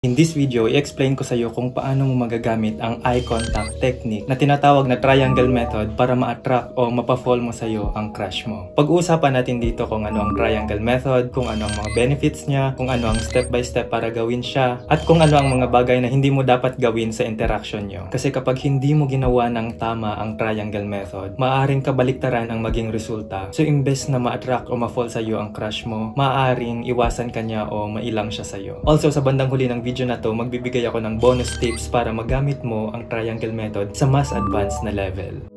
In this video, i-explain ko sa iyo kung paano mo magagamit ang eye contact technique na tinatawag na triangle method para ma-attract o mapa-fall mo sa iyo ang crush mo. Pag-uusapan natin dito kung ano ang triangle method, kung ano ang mga benefits niya, kung ano ang step-by-step para gawin siya, at kung ano ang mga bagay na hindi mo dapat gawin sa interaction niyo. Kasi kapag hindi mo ginawa ng tama ang triangle method, maaaring kabaliktaran ang maging resulta. So imbes na ma-attract o ma-fall sa iyo ang crush mo, maaaring iwasan ka niya o mailang siya sa iyo. Also, sa bandang huli ng video na to, magbibigay ako ng bonus tips para magamit mo ang triangle method sa mas advanced na level.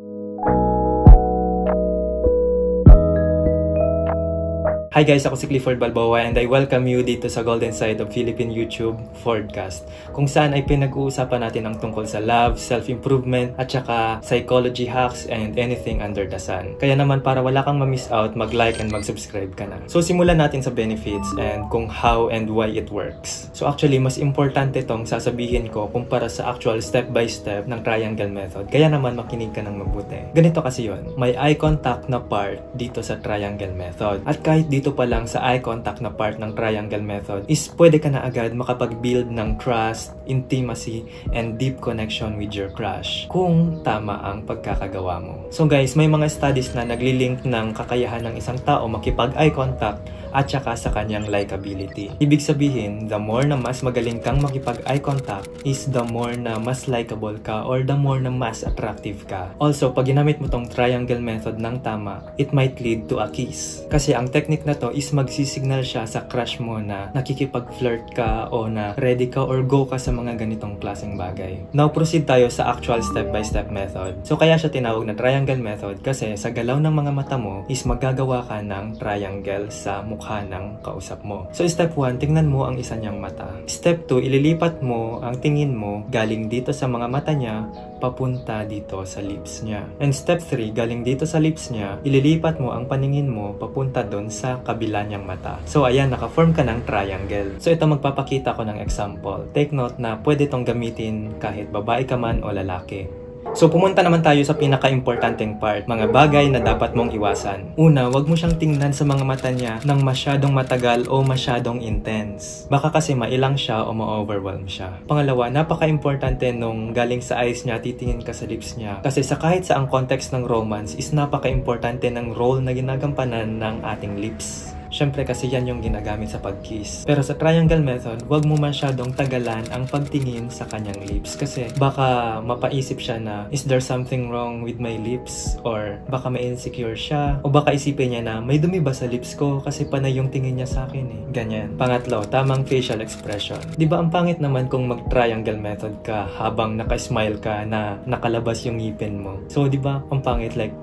Hi guys, ako si Clifford Balboa and I welcome you dito sa Golden Side of Philippine YouTube Fordcast, kung saan ay pinag-uusapan natin ang tungkol sa love, self-improvement, at saka psychology hacks and anything under the sun. Kaya naman para wala kang ma-miss out, mag-like and mag-subscribe ka na. So simulan natin sa benefits and kung how and why it works. So actually, mas importante tong sasabihin ko kumpara sa actual step-by-step ng triangle method. Kaya naman makinig ka ng mabuti. Ganito kasi yon, may eye contact na part dito sa triangle method. At kahit dito pa lang sa eye contact na part ng triangle method is pwede ka na agad makapag-build ng trust, intimacy, and deep connection with your crush kung tama ang pagkakagawa mo. So guys, may mga studies na naglilink ng kakayahan ng isang tao makipag-eye contact at saka sa kanyang likability. Ibig sabihin, the more na mas magaling kang makipag-eye contact is the more na mas likable ka or the more na mas attractive ka. Also, pag ginamit mo tong triangle method ng tama, it might lead to a kiss. Kasi ang technique na to is magsisignal siya sa crush mo na nakikipag-flirt ka o na ready ka or go ka sa mga ganitong klaseng bagay. Now, proceed tayo sa actual step-by-step method. So, kaya siya tinawag na triangle method kasi sa galaw ng mga mata mo is magagawa ka ng triangle sa mukha ng kausap mo. So, step 1, tingnan mo ang isa niyang mata. Step 2, ililipat mo ang tingin mo galing dito sa mga mata niya papunta dito sa lips niya. And step 3, galing dito sa lips niya, ililipat mo ang paningin mo papunta doon sa kabila niyang mata. So ayan, naka-form ka ng triangle. So ito, magpapakita ko ng example. Take note na pwede tong gamitin kahit babae ka man o lalaki. So pumunta naman tayo sa pinaka-importanteng part, mga bagay na dapat mong iwasan. Una, wag mo siyang tingnan sa mga mata niya ng masyadong matagal o masyadong intense. Baka kasi mailang siya o ma-overwhelm siya. Pangalawa, napaka-importante nung galing sa eyes niya, titingin ka sa lips niya. Kasi sa kahit saang context ng romance is napaka-importante ng role na ginagampanan ng ating lips. Siyempre kasi yan yung ginagamit sa pag-kiss. Pero sa triangle method, wag mo masyadong tagalan ang pagtingin sa kanyang lips. Kasi baka mapaisip siya na, is there something wrong with my lips? Or baka ma-insecure siya? O baka isipin niya na, may dumi ba sa lips ko? Kasi panay yung tingin niya sa akin eh. Ganyan. Pangatlo, tamang facial expression. Diba ang pangit naman kung mag-triangle method ka habang naka-smile ka na nakalabas yung ngipin mo? So diba ang pangit, like,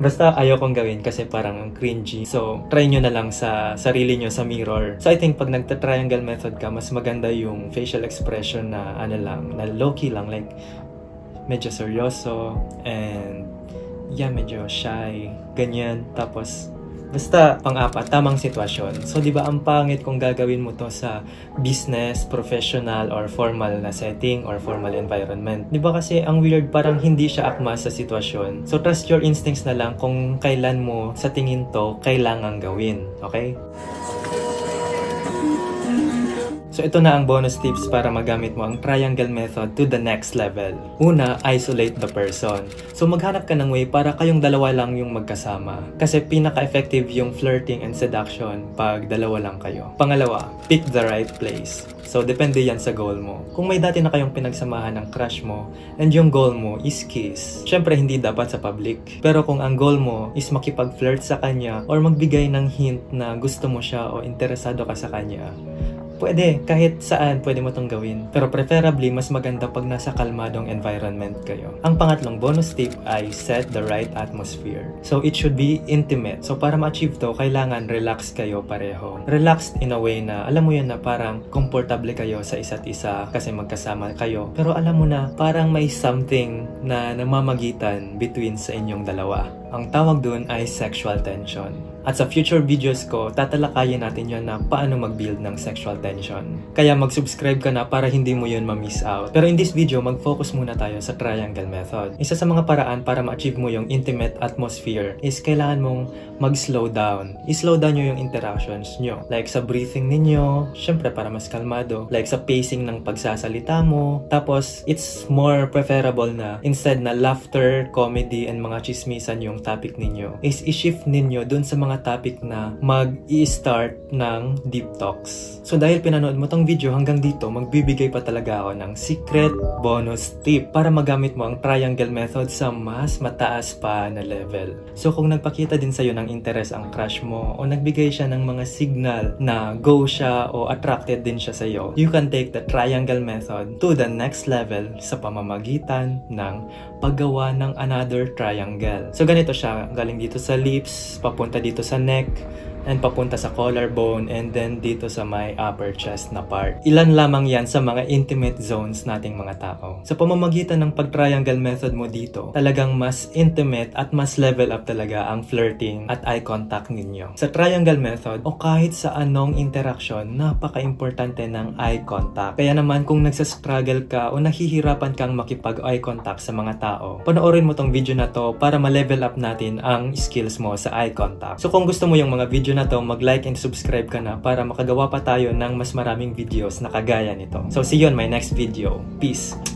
basta ayaw kong gawin kasi parang cringy. So, try nyo na lang sa sarili nyo sa mirror. So, I think pag nagta-triangle method ka, mas maganda yung facial expression na ano lang, na low-key lang. Like, medyo seryoso and yeah, medyo shy. Ganyan. Tapos, basta pang-apat, tamang sitwasyon. So, di ba ang pangit kung gagawin mo to sa business, professional, or formal na setting or formal environment. Di ba kasi ang weird, parang hindi siya akma sa sitwasyon. So, trust your instincts na lang kung kailan mo sa tingin to kailangang gawin. Okay? So ito na ang bonus tips para magamit mo ang triangle method to the next level. Una, isolate the person. So maghanap ka ng way para kayong dalawa lang yung magkasama. Kasi pinaka-effective yung flirting and seduction pag dalawa lang kayo. Pangalawa, pick the right place. So depende yan sa goal mo. Kung may dati na kayong pinagsamahan ng crush mo and yung goal mo is kiss, syempre hindi dapat sa public. Pero kung ang goal mo is makipag-flirt sa kanya or magbigay ng hint na gusto mo siya o interesado ka sa kanya, pwede, kahit saan pwede mo itong gawin. Pero preferably, mas maganda pag nasa kalmadong environment kayo. Ang pangatlong bonus tip ay set the right atmosphere. So it should be intimate. So para ma-achieve to, kailangan relax kayo pareho. Relaxed in a way na, alam mo yun na parang comfortable kayo sa isa't isa kasi magkasama kayo. Pero alam mo na, parang may something na namamagitan between sa inyong dalawa. Ang tawag dun ay sexual tension. At sa future videos ko, tatalakayin natin yon na paano mag-build ng sexual tension. Kaya mag-subscribe ka na para hindi mo yun ma-miss out. Pero in this video, mag-focus muna tayo sa triangle method. Isa sa mga paraan para ma-achieve mo yung intimate atmosphere is kailangan mong mag-slow down. I-slow down nyo yung interactions nyo. Like sa breathing ninyo, syempre para mas kalmado. Like sa pacing ng pagsasalita mo. Tapos, it's more preferable na instead na laughter, comedy, and mga chismisan yung topic ninyo, is i-shift ninyo dun sa mga topic na mag-i-start ng deep talks. So dahil pinanood mo tong video hanggang dito, magbibigay pa talaga ako ng secret bonus tip para magamit mo ang triangle method sa mas mataas pa na level. So kung nagpakita din sa'yo ng interest ang crush mo o nagbigay siya ng mga signal na go siya o attracted din siya sa'yo, you can take the triangle method to the next level sa pamamagitan ng paggawa ng another triangle. So ganito siya, galing dito sa lips, papunta dito sa neck, and papunta sa collarbone, and then dito sa may upper chest na part. Ilan lamang yan sa mga intimate zones nating mga tao. Sa pamamagitan ng pag-triangle method mo dito, talagang mas intimate at mas level up talaga ang flirting at eye contact ninyo. Sa triangle method, o kahit sa anong interaction, napaka-importante ng eye contact. Kaya naman kung nagsastruggle ka o nahihirapan kang makipag-eye contact sa mga tao, panoorin mo tong video na to para ma-level up natin ang skills mo sa eye contact. So kung gusto mo yung mga video na to, mag-like and subscribe ka na para makagawa pa tayo ng mas maraming videos na kagaya nito. So see you on my next video. Peace!